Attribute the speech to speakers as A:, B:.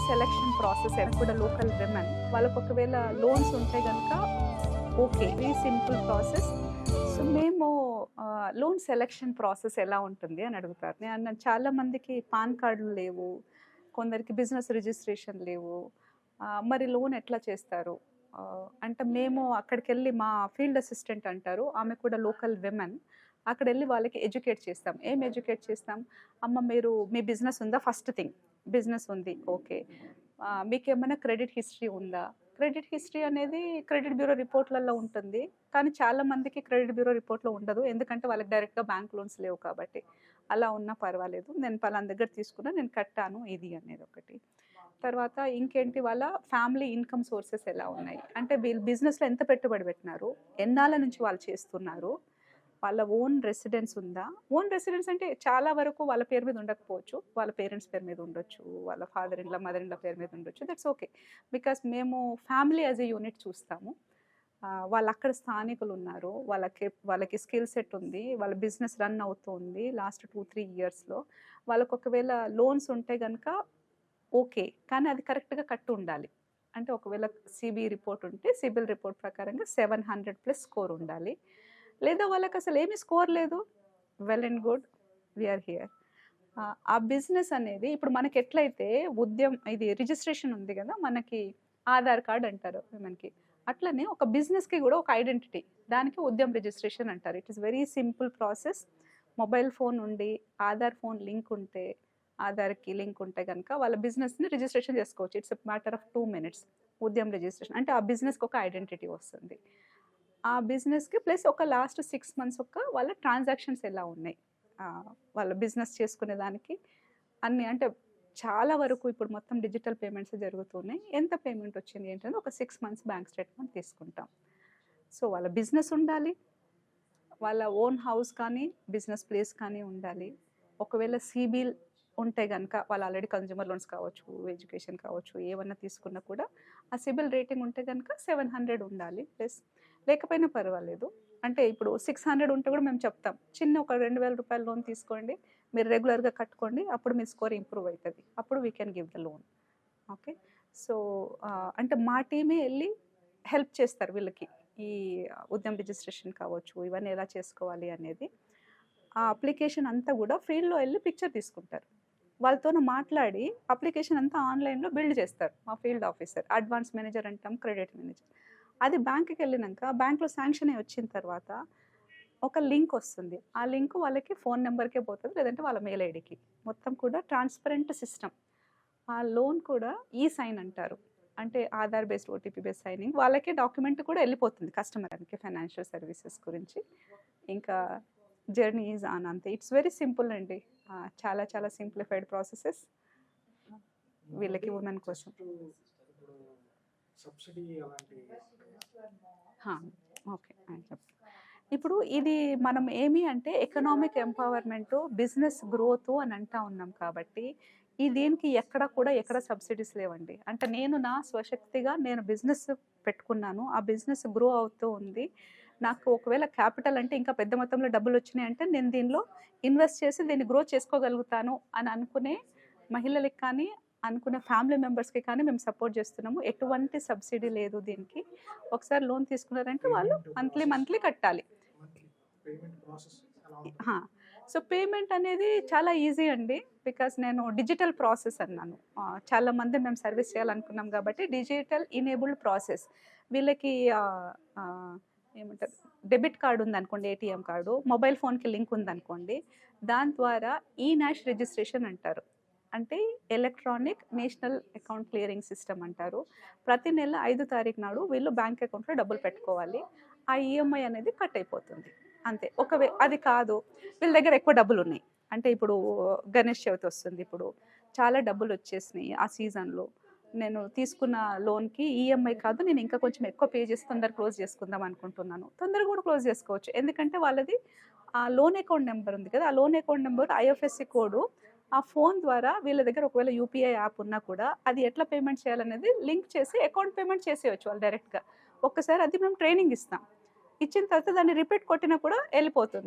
A: Selection process కూడా local women వాళ్ళకు ఒకవేళ లోన్స్ ఉంటే కనుక okay, very simple process. So మేము లోన్ సెలక్షన్ ప్రాసెస్ ఎలా ఉంటుంది అని అడుగుతారు. నేను అన్నాను, చాలా మందికి పాన్ కార్డులు లేవు, కొందరికి బిజినెస్ రిజిస్ట్రేషన్ లేవు, మరి లోన్ ఎట్లా చేస్తారు అంటే మేము అక్కడికి వెళ్ళి మా ఫీల్డ్ అసిస్టెంట్ అంటారు, ఆమె కూడా లోకల్ విమెన్, అక్కడ వెళ్ళి వాళ్ళకి ఎడ్యుకేట్ చేస్తాం. ఏం ఎడ్యుకేట్ చేస్తాం? అమ్మ మీరు మీ బిజినెస్ ఉందా? ఫస్ట్ థింగ్ బిజినెస్ ఉంది, ఓకే. మీకు ఏమైనా క్రెడిట్ హిస్టరీ ఉందా? క్రెడిట్ హిస్టరీ అనేది క్రెడిట్ బ్యూరో రిపోర్ట్లలో ఉంటుంది, కానీ చాలా మందికి క్రెడిట్ బ్యూరో రిపోర్ట్లో ఉండదు, ఎందుకంటే వాళ్ళకి డైరెక్ట్గా బ్యాంక్ లోన్స్ లేవు కాబట్టి. అలా ఉన్నా పర్వాలేదు, నేను పలానా దగ్గర తీసుకున్నా, నేను కట్టాను ఇది అనేది ఒకటి. తర్వాత ఇంకేంటి, వాళ్ళ ఫ్యామిలీ ఇన్కమ్ సోర్సెస్ ఎలా ఉన్నాయి, అంటే వీళ్ళు బిజినెస్లో ఎంత పెట్టుబడి పెట్టినారు, ఎన్నాళ్ళ నుంచి వాళ్ళు చేస్తున్నారు, వాళ్ళ ఓన్ రెసిడెన్స్ ఉందా. ఓన్ రెసిడెన్స్ అంటే చాలా వరకు వాళ్ళ పేరు మీద ఉండకపోవచ్చు, వాళ్ళ పేరెంట్స్ పేరు మీద ఉండొచ్చు, వాళ్ళ ఫాదర్ ఇన్లా మదర్ ఇన్లా పేరు మీద ఉండొచ్చు, దట్స్ ఓకే. బికాస్ మేము ఫ్యామిలీ యాజ్ ఎ యూనిట్ చూస్తాము. వాళ్ళు అక్కడ స్థానికులు ఉన్నారు, వాళ్ళకి స్కిల్ సెట్ ఉంది, వాళ్ళ బిజినెస్ రన్ అవుతుంది లాస్ట్ 2-3 ఇయర్స్లో. వాళ్ళకు ఒకవేళ లోన్స్ ఉంటే కనుక ఓకే, కానీ అది కరెక్ట్గా కట్టు ఉండాలి. అంటే ఒకవేళ సిబిఐ రిపోర్ట్ ఉంటే సిబిల్ రిపోర్ట్ ప్రకారంగా 700+ స్కోర్ ఉండాలి. లేదా వాళ్ళకి అసలు ఏమీ స్కోర్ లేదు, వెల్ అండ్ గుడ్, వీఆర్ హియర్. ఆ బిజినెస్ అనేది ఇప్పుడు మనకి ఎట్లయితే ఇది రిజిస్ట్రేషన్ ఉంది కదా, మనకి ఆధార్ కార్డ్ అంటారు మనకి, అట్లనే ఒక బిజినెస్కి కూడా ఒక ఐడెంటిటీ, దానికి ఉద్యమ్ రిజిస్ట్రేషన్ అంటారు. It is very simple process. Mobile phone ఉండి ఆధార్ ఫోన్ లింక్ ఉంటే, ఆధార్కి లింక్ ఉంటే కనుక వాళ్ళ బిజినెస్ని రిజిస్ట్రేషన్ చేసుకోవచ్చు. It's matter of 2 minutes. Udyam registration అంటే ఆ బిజినెస్కి ఒక ఐడెంటిటీ వస్తుంది. ఆ బిజినెస్కి ప్లస్ ఒక లాస్ట్ 6 months వాళ్ళ ట్రాన్సాక్షన్స్ ఎలా ఉన్నాయి, వాళ్ళ బిజినెస్ చేసుకునే దానికి అన్నీ, అంటే చాలా వరకు ఇప్పుడు మొత్తం డిజిటల్ పేమెంట్స్ జరుగుతున్నాయి, ఎంత పేమెంట్ వచ్చింది ఏంటంటే ఒక 6 months బ్యాంక్ స్టేట్మెంట్ తీసుకుంటాం. సో వాళ్ళ బిజినెస్ ఉండాలి, వాళ్ళ ఓన్ హౌస్ కానీ బిజినెస్ ప్లేస్ కానీ ఉండాలి. ఒకవేళ సిబిల్ ఉంటే కనుక వాళ్ళు ఆల్రెడీ కన్జ్యూమర్ లోన్స్ కావచ్చు, ఎడ్యుకేషన్ కావచ్చు, ఏమన్నా తీసుకున్నా కూడా ఆ సిబిల్ రేటింగ్ ఉంటే కనుక 700 ఉండాలి ప్లస్. లేకపోయినా పర్వాలేదు, అంటే ఇప్పుడు 600 ఉంటే కూడా మేము చెప్తాం, చిన్న ఒక 2000 రూపాయల లోన్ తీసుకోండి, మీరు రెగ్యులర్గా కట్టుకోండి, అప్పుడు మీ స్కోర్ ఇంప్రూవ్ అవుతుంది, అప్పుడు we can give the loan. Okay. So అంటే మా టీమే వెళ్ళి హెల్ప్ చేస్తారు వీళ్ళకి, ఈ ఉద్యమ్ రిజిస్ట్రేషన్ కావచ్చు, ఇవన్నీ ఎలా చేసుకోవాలి అనేది. ఆ అప్లికేషన్ అంతా కూడా ఫీల్డ్లో వెళ్ళి పిక్చర్ తీసుకుంటారు, వాళ్ళతో మాట్లాడి అప్లికేషన్ అంతా ఆన్లైన్లో బిల్డ్ చేస్తారు మా ఫీల్డ్ ఆఫీసర్. అడ్వాన్స్ మేనేజర్ అంటాం, క్రెడిట్ మేనేజర్. అది బ్యాంక్కి వెళ్ళినాక బ్యాంక్లో శాంక్షన్ అయి వచ్చిన తర్వాత ఒక లింక్ వస్తుంది, ఆ లింక్ వాళ్ళకి ఫోన్ నెంబర్కే పోతుంది, లేదంటే వాళ్ళ మెయిల్ ఐడికి. మొత్తం కూడా ట్రాన్స్పరెంట్ సిస్టమ్. ఆ లోన్ కూడా సైన్ అంటారు, అంటే Aadhaar based OTP based signing. వాళ్ళకి డాక్యుమెంట్ కూడా వెళ్ళిపోతుంది కస్టమర్కి ఫైనాన్షియల్ సర్వీసెస్ గురించి. ఇంకా జర్నీ ఈజ్ ఆన్, అంతే. ఇట్స్ వెరీ సింపుల్ అండి, చాలా చాలా సింప్లిఫైడ్ ప్రాసెసెస్ వీళ్ళకి, ఉమెన్ కోసం. ఓకే, చెప్తాను. ఇప్పుడు ఇది మనం ఏమి అంటే ఎకనామిక్ ఎంపవర్మెంట్, బిజినెస్ గ్రోత్ అని అంటా ఉన్నాం కాబట్టి దీనికి ఎక్కడ సబ్సిడీస్ లేవండి. అంటే నేను నా స్వశక్తిగా నేను బిజినెస్ పెట్టుకున్నాను, ఆ బిజినెస్ గ్రో అవుతూ ఉంది, నాకు ఒకవేళ క్యాపిటల్ అంటే ఇంకా పెద్ద మొత్తంలో డబ్బులు వచ్చినాయి అంటే నేను దీనిలో ఇన్వెస్ట్ చేసి దీన్ని గ్రో చేసుకోగలుగుతాను అని అనుకునే మహిళలకి కానీ, అనుకునే ఫ్యామిలీ మెంబర్స్కి కానీ మేము సపోర్ట్ చేస్తున్నాము. ఎటువంటి సబ్సిడీ లేదు దీనికి. ఒకసారి లోన్ తీసుకున్నారంటే వాళ్ళు మంత్లీ కట్టాలి. సో పేమెంట్ అనేది చాలా ఈజీ అండి, బికాస్ నేను డిజిటల్ ప్రాసెస్ అన్నాను. చాలా మంది మేము సర్వీస్ చేయాలనుకున్నాం కాబట్టి డిజిటల్ ఇనేబుల్డ్ ప్రాసెస్. వీళ్ళకి ఏమంటారు, డెబిట్ కార్డు ఉందనుకోండి, ఏటీఎం కార్డు, మొబైల్ ఫోన్కి లింక్ ఉందనుకోండి, దాని ద్వారా ఈనాష్ రిజిస్ట్రేషన్ అంటారు, అంటే electronic national account clearing system అంటారు. ప్రతి నెల 5వ తారీఖు నాడు వీళ్ళు బ్యాంక్ అకౌంట్లో డబ్బులు పెట్టుకోవాలి, ఆ ఈఎంఐ అనేది కట్ అయిపోతుంది, అంతే. అది కాదు, వీళ్ళ దగ్గర ఎక్కువ డబ్బులు ఉన్నాయి, అంటే ఇప్పుడు గణేష్ చవితి వస్తుంది, ఇప్పుడు చాలా డబ్బులు వచ్చేసినాయి ఆ సీజన్లో, నేను తీసుకున్న లోన్కి ఈఎంఐ కాదు, నేను ఇంకా కొంచెం ఎక్కువ పే చేసి తొందరగా క్లోజ్ చేసుకుందాం అనుకుంటున్నాను, తొందరగా కూడా క్లోజ్ చేసుకోవచ్చు, ఎందుకంటే వాళ్ళది ఆ లోన్ అకౌంట్ నెంబర్ ఉంది కదా, ఆ loan account number IFSC code, ఆ ఫోన్ ద్వారా వీళ్ళ దగ్గర ఒకవేళ యూపీఐ యాప్ ఉన్నా కూడా అది ఎట్లా పేమెంట్ చేయాలనేది లింక్ చేసి అకౌంట్ పేమెంట్ చేసేయచ్చు వాళ్ళు డైరెక్ట్గా. ఒక్కసారి అది మేము ట్రైనింగ్ ఇస్తాం, ఇచ్చిన తర్వాత దాన్ని రిపీట్ కొట్టినా కూడా వెళ్ళిపోతుంది.